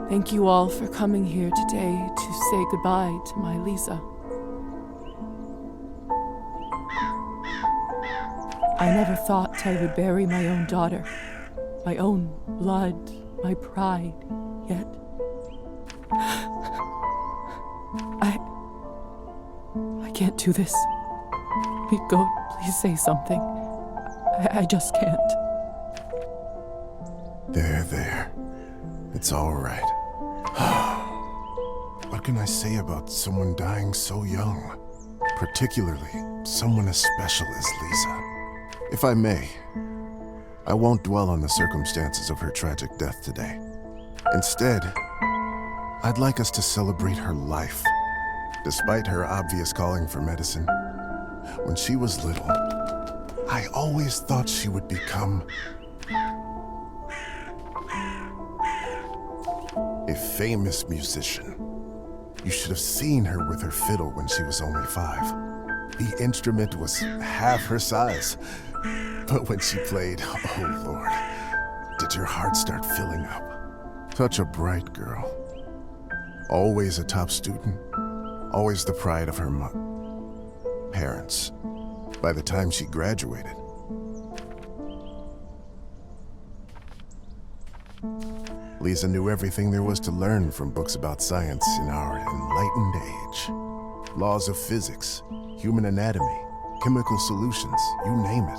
Thank you all for coming here today to say goodbye to my Lisa. I never thought I would bury my own daughter, my own blood, my pride, yet I can't do this. Go, please say something. I just can't. There. It's all right. What can I say about someone dying so young? Particularly someone as special as Lisa. If I may, I won't dwell on the circumstances of her tragic death today. Instead, I'd like us to celebrate her life. Despite her obvious calling for medicine, when she was little, I always thought she would become a famous musician. You should have seen her with her fiddle when she was only 5. The instrument was half her size. But when she played, oh Lord, did your heart start filling up. Such a bright girl. Always a top student. Always the pride of her parents. By the time she graduated, Lisa knew everything there was to learn from books about science in our enlightened age. Laws of physics, human anatomy, chemical solutions, you name it.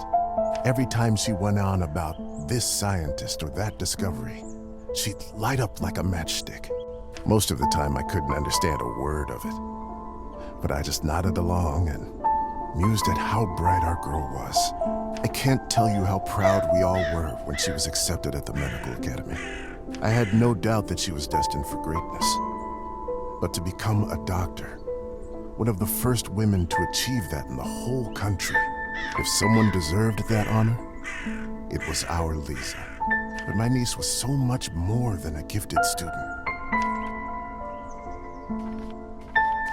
Every time she went on about this scientist or that discovery, she'd light up like a matchstick. Most of the time I couldn't understand a word of it, but I just nodded along and mused at how bright our girl was. I can't tell you how proud we all were when she was accepted at the medical academy. I had no doubt that she was destined for greatness. But to become a doctor, one of the first women to achieve that in the whole country, if someone deserved that honor, it was our Lisa. But my niece was so much more than a gifted student.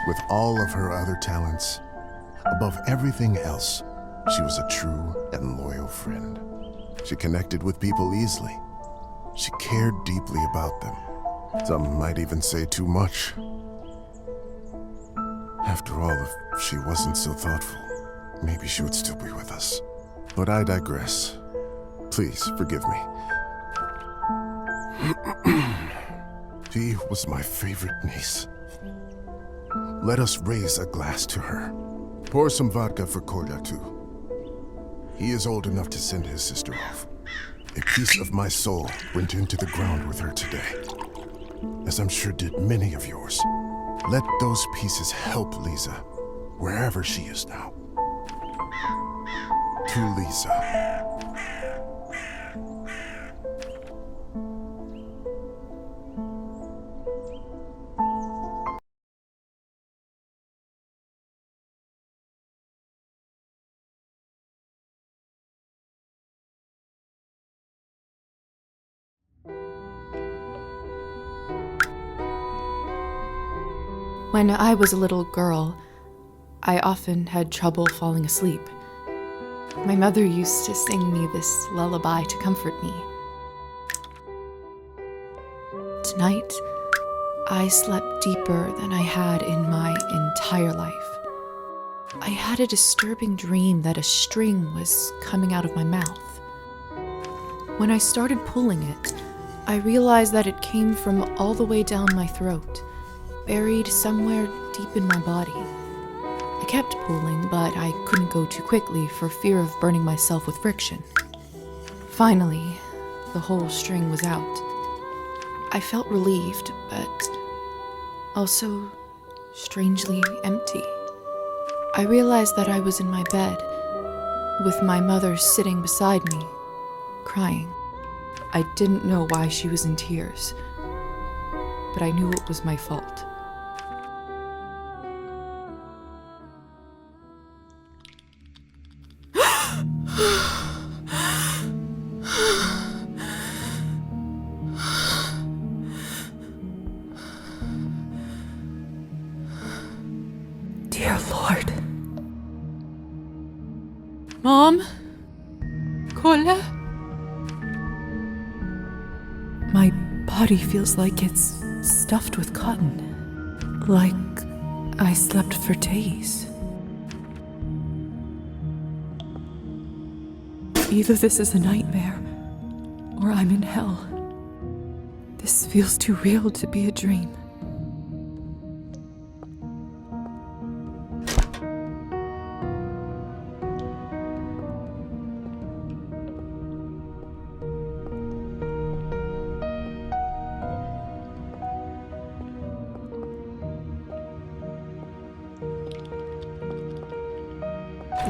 With all of her other talents, above everything else, she was a true and loyal friend. She connected with people easily. She cared deeply about them. Some might even say too much. After all, if she wasn't so thoughtful, maybe she would still be with us. But I digress. Please forgive me. She was my favorite niece. Let us raise a glass to her. Pour some vodka for Kolya, too. He is old enough to send his sister off. A piece of my soul went into the ground with her today, as I'm sure did many of yours. Let those pieces help Lisa, wherever she is now. To Lisa. When I was a little girl, I often had trouble falling asleep. My mother used to sing me this lullaby to comfort me. Tonight, I slept deeper than I had in my entire life. I had a disturbing dream that a string was coming out of my mouth. When I started pulling it, I realized that it came from all the way down my throat, buried somewhere deep in my body. I kept pulling, but I couldn't go too quickly for fear of burning myself with friction. Finally, the whole string was out. I felt relieved, but also strangely empty. I realized that I was in my bed, with my mother sitting beside me, crying. I didn't know why she was in tears, but I knew it was my fault. Lord. Mom? Kola? My body feels like it's stuffed with cotton. Like I slept for days. Either this is a nightmare, or I'm in hell. This feels too real to be a dream.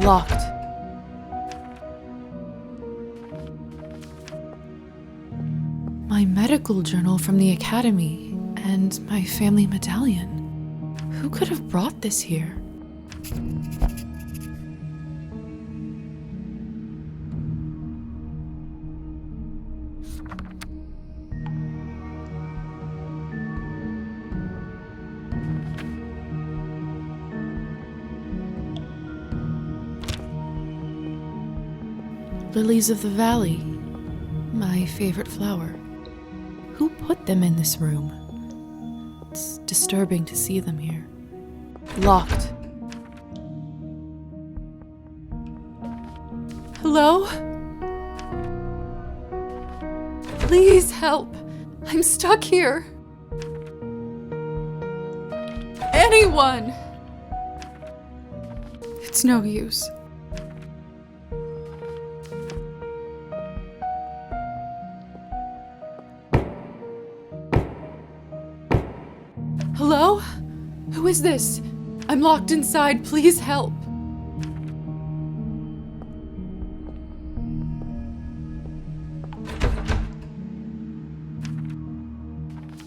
Locked. My medical journal from the academy and my family medallion. Who could have brought this here? Lilies of the valley, my favorite flower. Who put them in this room? It's disturbing to see them here. Locked. Hello? Please help. I'm stuck here. Anyone! It's no use. Hello? Who is this? I'm locked inside. Please help.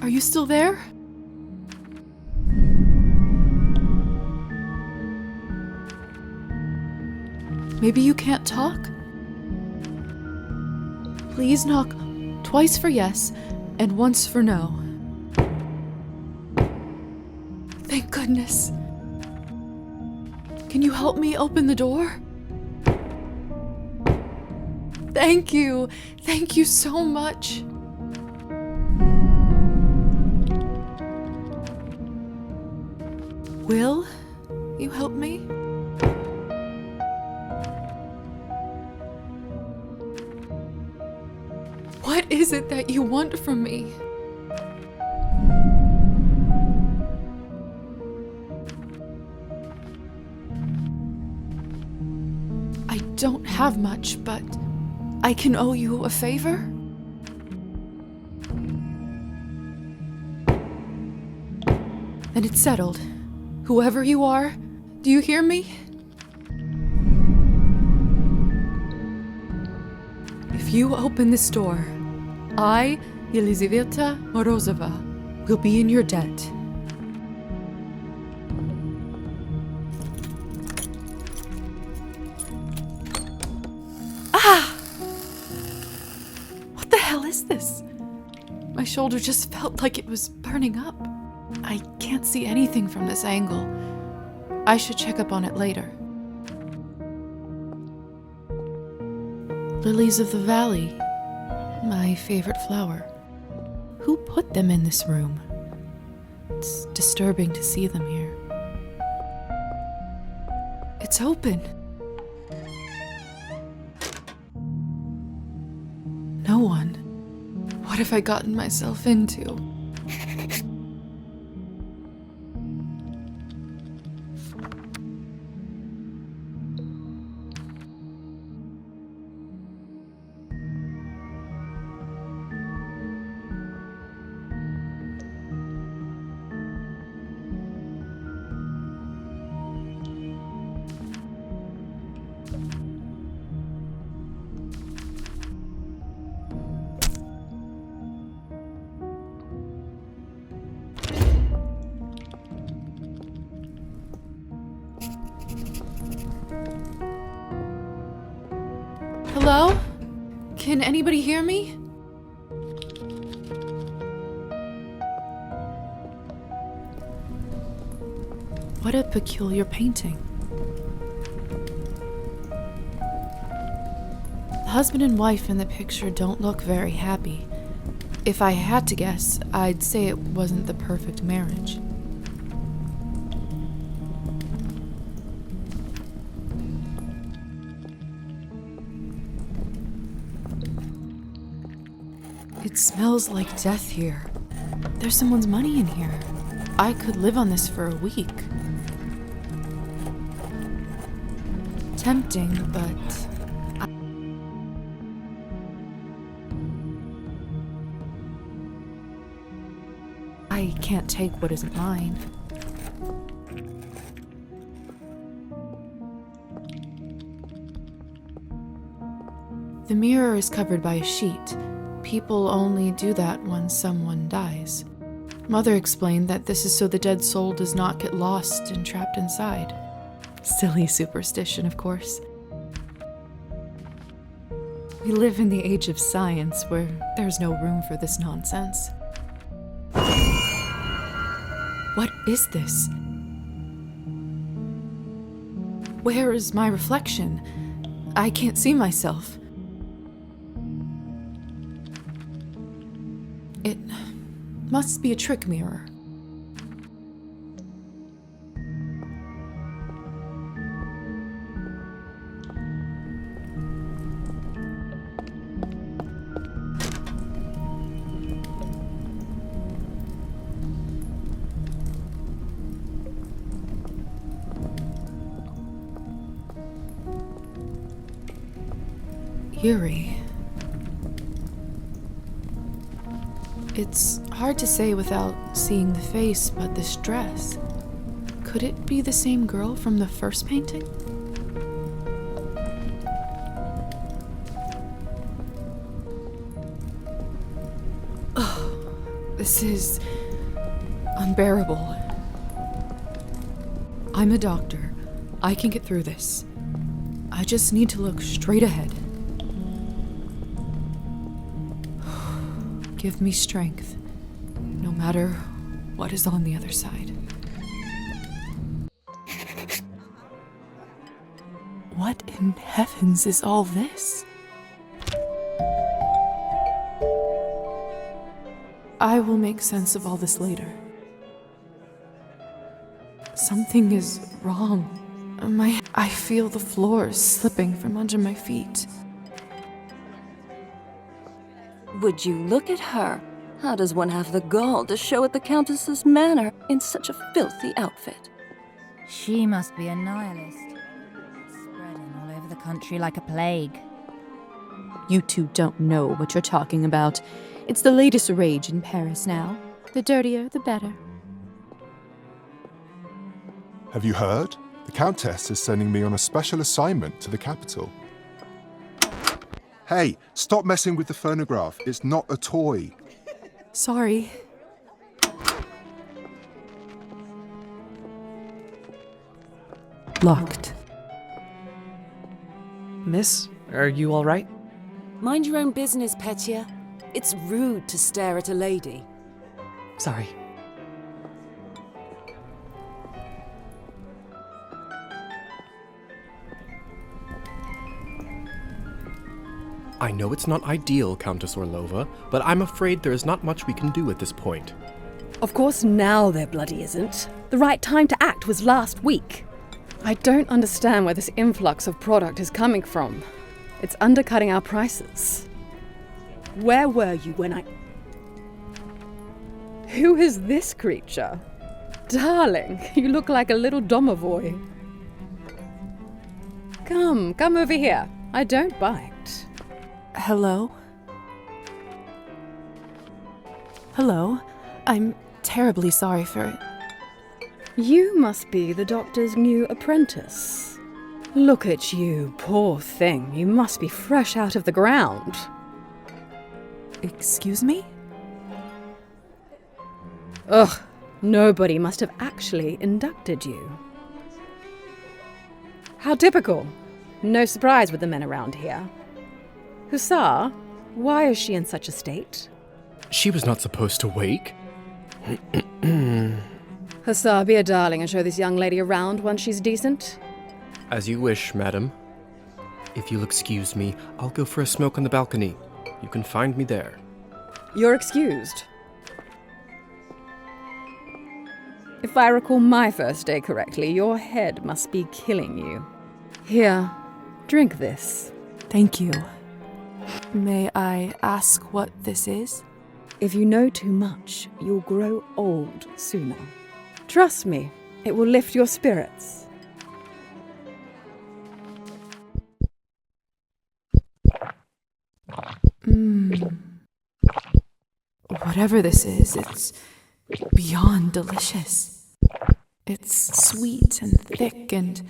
Are you still there? Maybe you can't talk? Please knock twice for yes and once for no. Thank goodness. Can you help me open the door? Thank you. Thank you so much. Will you help me? What is it that you want from me? I don't have much, but I can owe you a favor? Then it's settled. Whoever you are, do you hear me? If you open this door, I, Yelizaveta Morozova, will be in your debt. What the hell is this? My shoulder just felt like it was burning up. I can't see anything from this angle. I should check up on it later. Lilies of the valley, my favorite flower. Who put them in this room? It's disturbing to see them here. It's open. No one. What have I gotten myself into? Hello? Can anybody hear me? What a peculiar painting. The husband and wife in the picture don't look very happy. If I had to guess, I'd say it wasn't the perfect marriage. It smells like death here. There's someone's money in here. I could live on this for a week. Tempting, but I can't take what isn't mine. The mirror is covered by a sheet. People only do that when someone dies. Mother explained that this is so the dead soul does not get lost and trapped inside. Silly superstition, of course. We live in the age of science where there's no room for this nonsense. What is this? Where is my reflection? I can't see myself. It must be a trick mirror. Eerie. It's hard to say without seeing the face, but this dress. Could it be the same girl from the first painting? Oh, this is unbearable. I'm a doctor. I can get through this. I just need to look straight ahead. Give me strength, no matter what is on the other side. What in heavens is all this? I will make sense of all this later. Something is wrong. I feel the floor slipping from under my feet. Would you look at her? How does one have the gall to show at the Countess's manor in such a filthy outfit? She must be a nihilist. Spreading all over the country like a plague. You two don't know what you're talking about. It's the latest rage in Paris now. The dirtier, the better. Have you heard? The Countess is sending me on a special assignment to the capital. Hey, stop messing with the phonograph. It's not a toy. Sorry. Locked. Miss, are you all right? Mind your own business, Petya. It's rude to stare at a lady. Sorry. I know it's not ideal, Countess Orlova, but I'm afraid there is not much we can do at this point. Of course now there bloody isn't. The right time to act was last week. I don't understand where this influx of product is coming from. It's undercutting our prices. Where were you when I... Who is this creature? Darling, you look like a little domovoi. Come over here. I don't bite. Hello? Hello? I'm terribly sorry for it. You must be the doctor's new apprentice. Look at you, poor thing. You must be fresh out of the ground. Excuse me? Ugh, nobody must have actually inducted you. How typical. No surprise with the men around here. Hussar, why is she in such a state? She was not supposed to wake. Hussar, be a darling and show this young lady around once she's decent. As you wish, madam. If you'll excuse me, I'll go for a smoke on the balcony. You can find me there. You're excused. If I recall my first day correctly, your head must be killing you. Here, drink this. Thank you. May I ask what this is? If you know too much, you'll grow old sooner. Trust me, it will lift your spirits. Whatever this is, it's beyond delicious. It's sweet and thick and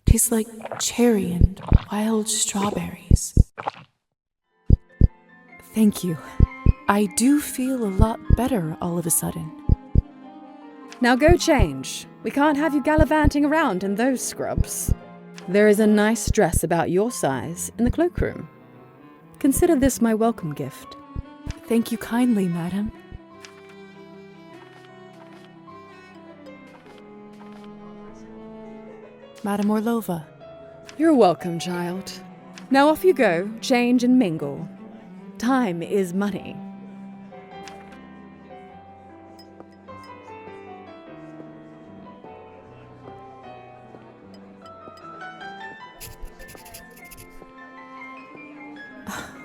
tastes like cherry and wild strawberries. Thank you. I do feel a lot better all of a sudden. Now go change. We can't have you gallivanting around in those scrubs. There is a nice dress about your size in the cloakroom. Consider this my welcome gift. Thank you kindly, madam. Madam Orlova. You're welcome, child. Now off you go, change and mingle. Time is money.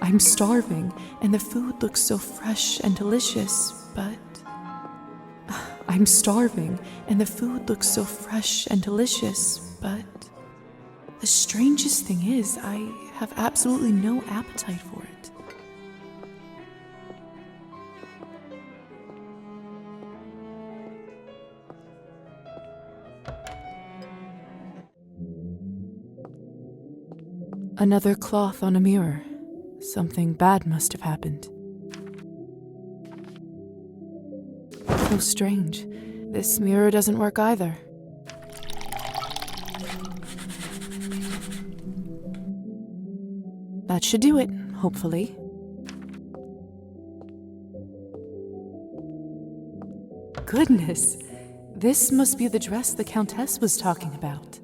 I'm starving, and the food looks so fresh and delicious, but... I'm starving, and the food looks so fresh and delicious, but... The strangest thing is, I have absolutely no appetite for it. Another cloth on a mirror. Something bad must have happened. So strange. This mirror doesn't work either. That should do it, hopefully. Goodness! This must be the dress the Countess was talking about.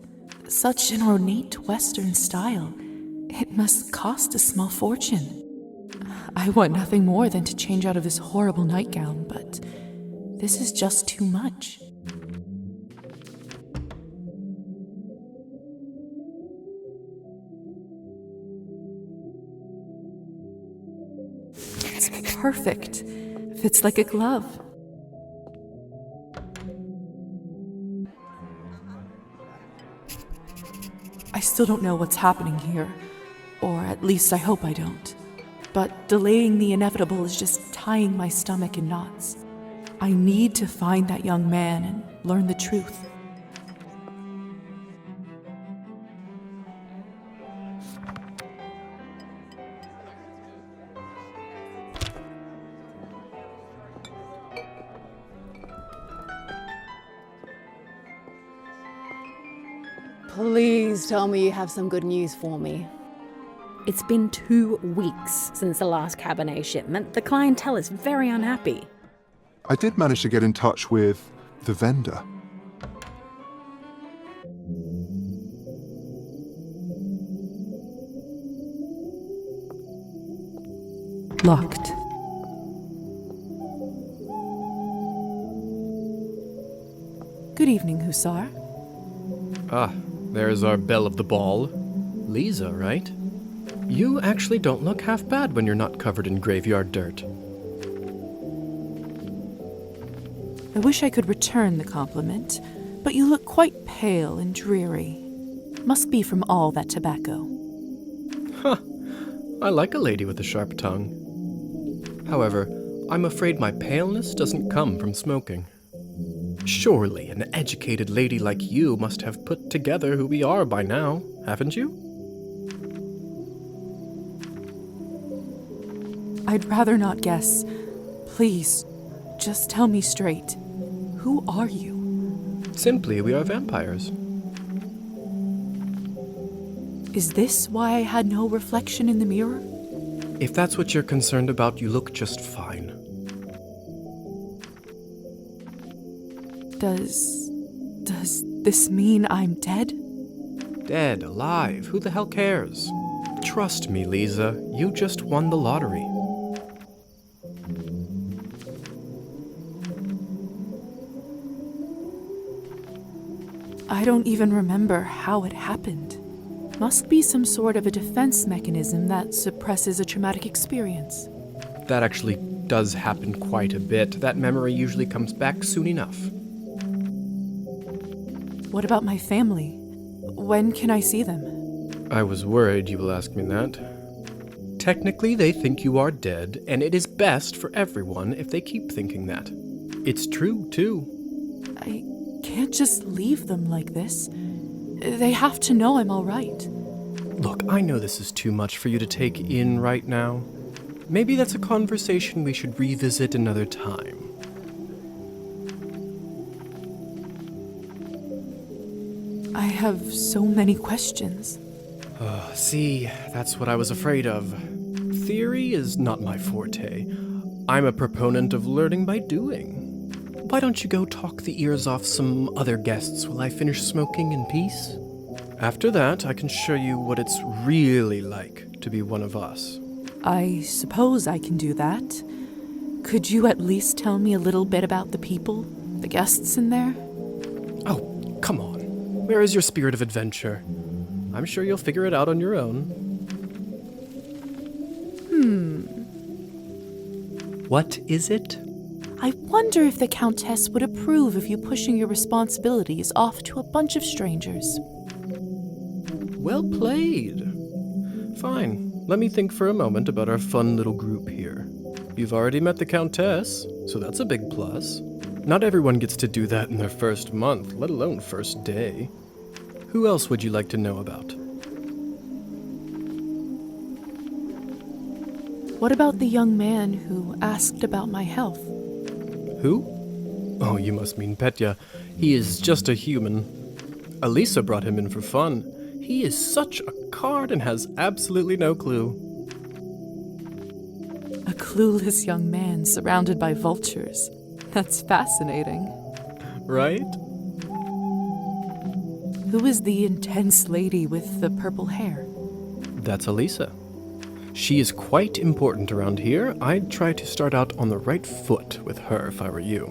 Such an ornate Western style. It must cost a small fortune. I want nothing more than to change out of this horrible nightgown, but this is just too much. It's perfect. Fits like a glove. I still don't know what's happening here. Or at least I hope I don't. But delaying the inevitable is just tying my stomach in knots. I need to find that young man and learn the truth. Please tell me you have some good news for me. It's been 2 weeks since the last Cabernet shipment. The clientele is very unhappy. I did manage to get in touch with the vendor. Locked. Good evening, Hussar. Ah, there's our belle of the ball. Lisa, right? You actually don't look half bad when you're not covered in graveyard dirt. I wish I could return the compliment, but you look quite pale and dreary. Must be from all that tobacco. Huh. I like a lady with a sharp tongue. However, I'm afraid my paleness doesn't come from smoking. Surely an educated lady like you must have put together who we are by now, haven't you? I'd rather not guess. Please, just tell me straight. Who are you? Simply, we are vampires. Is this why I had no reflection in the mirror? If that's what you're concerned about, you look just fine. Does this mean I'm dead? Dead, alive, who the hell cares? Trust me, Lisa, you just won the lottery. I don't even remember how it happened. Must be some sort of a defense mechanism that suppresses a traumatic experience. That actually does happen quite a bit. That memory usually comes back soon enough. What about my family? When can I see them? I was worried you will ask me that. Technically, they think you are dead, and it is best for everyone if they keep thinking that. It's true, too. I can't just leave them like this. They have to know I'm all right. Look, I know this is too much for you to take in right now. Maybe that's a conversation we should revisit another time. I have so many questions. See, that's what I was afraid of. Theory is not my forte. I'm a proponent of learning by doing. Why don't you go talk the ears off some other guests while I finish smoking in peace? After that, I can show you what it's really like to be one of us. I suppose I can do that. Could you at least tell me a little bit about the people, the guests in there? Oh, come on. Where is your spirit of adventure? I'm sure you'll figure it out on your own. What is it? I wonder if the Countess would approve of you pushing your responsibilities off to a bunch of strangers. Well played. Fine. Let me think for a moment about our fun little group here. You've already met the Countess, so that's a big plus. Not everyone gets to do that in their first month, let alone first day. Who else would you like to know about? What about the young man who asked about my health? Who? Oh, you must mean Petya. He is just a human. Elisa brought him in for fun. He is such a card and has absolutely no clue. A clueless young man surrounded by vultures. That's fascinating. Right? Who is the intense lady with the purple hair? That's Elisa. She is quite important around here. I'd try to start out on the right foot with her if I were you.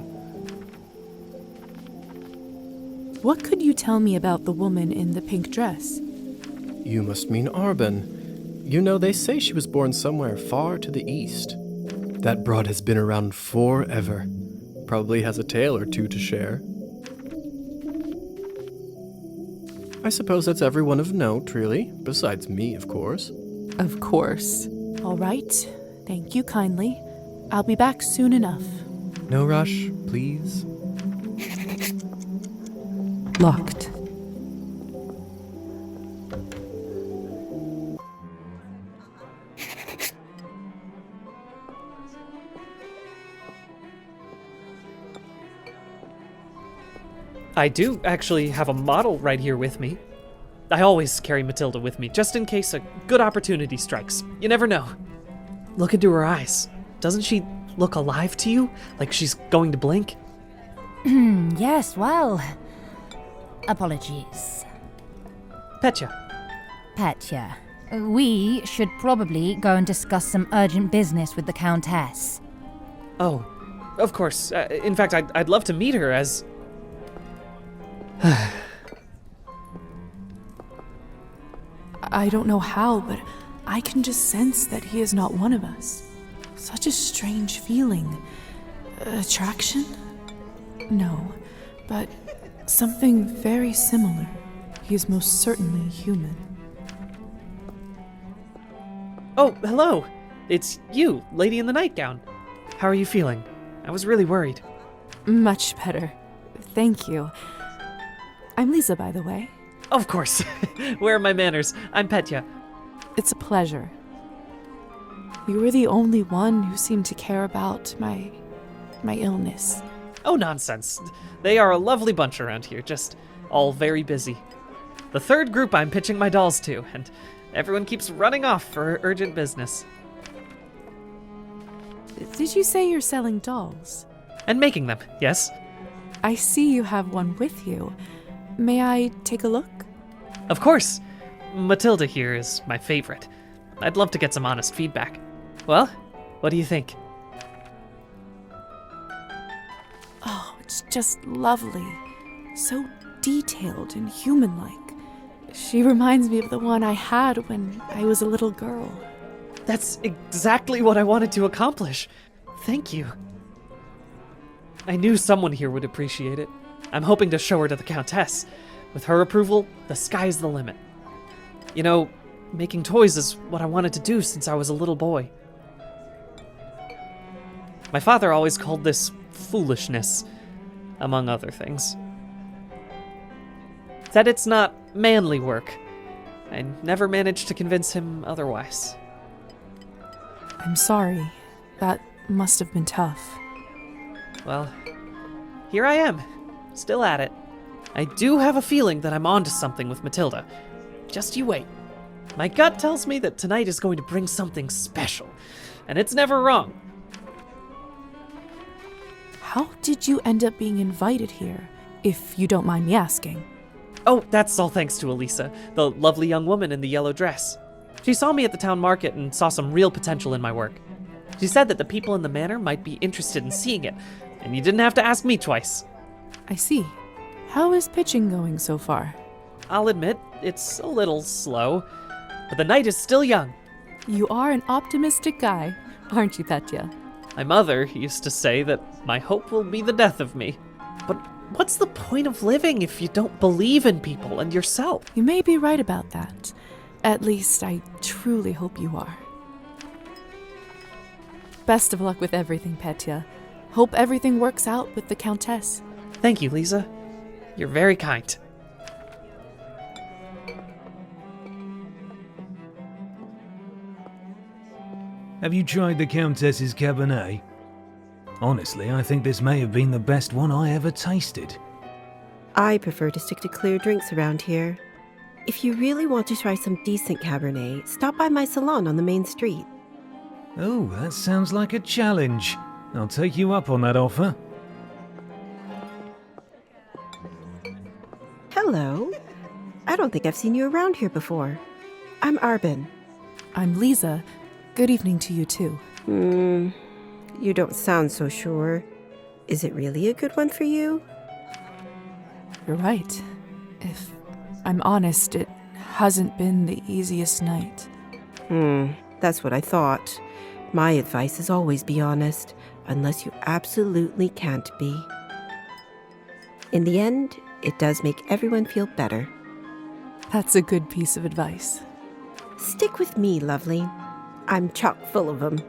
What could you tell me about the woman in the pink dress? You must mean Arben. You know, they say she was born somewhere far to the east. That broad has been around forever. Probably has a tale or two to share. I suppose that's everyone of note, really, besides me, of course. Of course. All right. Thank you kindly. I'll be back soon enough. No rush, please. Locked. I do actually have a model right here with me. I always carry Matilda with me, just in case a good opportunity strikes. You never know. Look into her eyes. Doesn't she look alive to you? Like she's going to blink? Yes, well... Apologies. Petya. Petya, we should probably go and discuss some urgent business with the Countess. Oh, of course. In fact, I'd love to meet her as... I don't know how, but I can just sense that he is not one of us. Such a strange feeling. Attraction? No, but something very similar. He is most certainly human. Oh, hello. It's you, lady in the nightgown. How are you feeling? I was really worried. Much better. Thank you. I'm Lisa, by the way. Of course. Where are my manners? I'm Petya. It's a pleasure. You were the only one who seemed to care about my illness. Oh, nonsense. They are a lovely bunch around here, just all very busy. The third group I'm pitching my dolls to, and everyone keeps running off for urgent business. Did you say you're selling dolls? And making them, yes? I see you have one with you. May I take a look? Of course. Matilda here is my favorite. I'd love to get some honest feedback. Well, what do you think? Oh, it's just lovely. So detailed and human-like. She reminds me of the one I had when I was a little girl. That's exactly what I wanted to accomplish. Thank you. I knew someone here would appreciate it. I'm hoping to show her to the Countess. With her approval, the sky's the limit. You know, making toys is what I wanted to do since I was a little boy. My father always called this foolishness, among other things. Said it's not manly work. I never managed to convince him otherwise. I'm sorry. That must have been tough. Well, here I am, still at it. I do have a feeling that I'm onto something with Matilda. Just you wait. My gut tells me that tonight is going to bring something special, and it's never wrong. How did you end up being invited here, if you don't mind me asking? Oh, that's all thanks to Elisa, the lovely young woman in the yellow dress. She saw me at the town market and saw some real potential in my work. She said that the people in the manor might be interested in seeing it, and you didn't have to ask me twice. I see. How is pitching going so far? I'll admit, it's a little slow, but the night is still young. You are an optimistic guy, aren't you, Petya? My mother used to say that my hope will be the death of me. But what's the point of living if you don't believe in people and yourself? You may be right about that. At least I truly hope you are. Best of luck with everything, Petya. Hope everything works out with the Countess. Thank you, Lisa. You're very kind. Have you tried the Countess's Cabernet? Honestly, I think this may have been the best one I ever tasted. I prefer to stick to clear drinks around here. If you really want to try some decent Cabernet, stop by my salon on the main street. Oh, that sounds like a challenge. I'll take you up on that offer. Hello. I don't think I've seen you around here before. I'm Arbin. I'm Lisa. Good evening to you, too. You don't sound so sure. Is it really a good one for you? You're right. If I'm honest, it hasn't been the easiest night. That's what I thought. My advice is always be honest, unless you absolutely can't be. In the end, it does make everyone feel better. That's a good piece of advice. Stick with me, lovely. I'm chock full of them.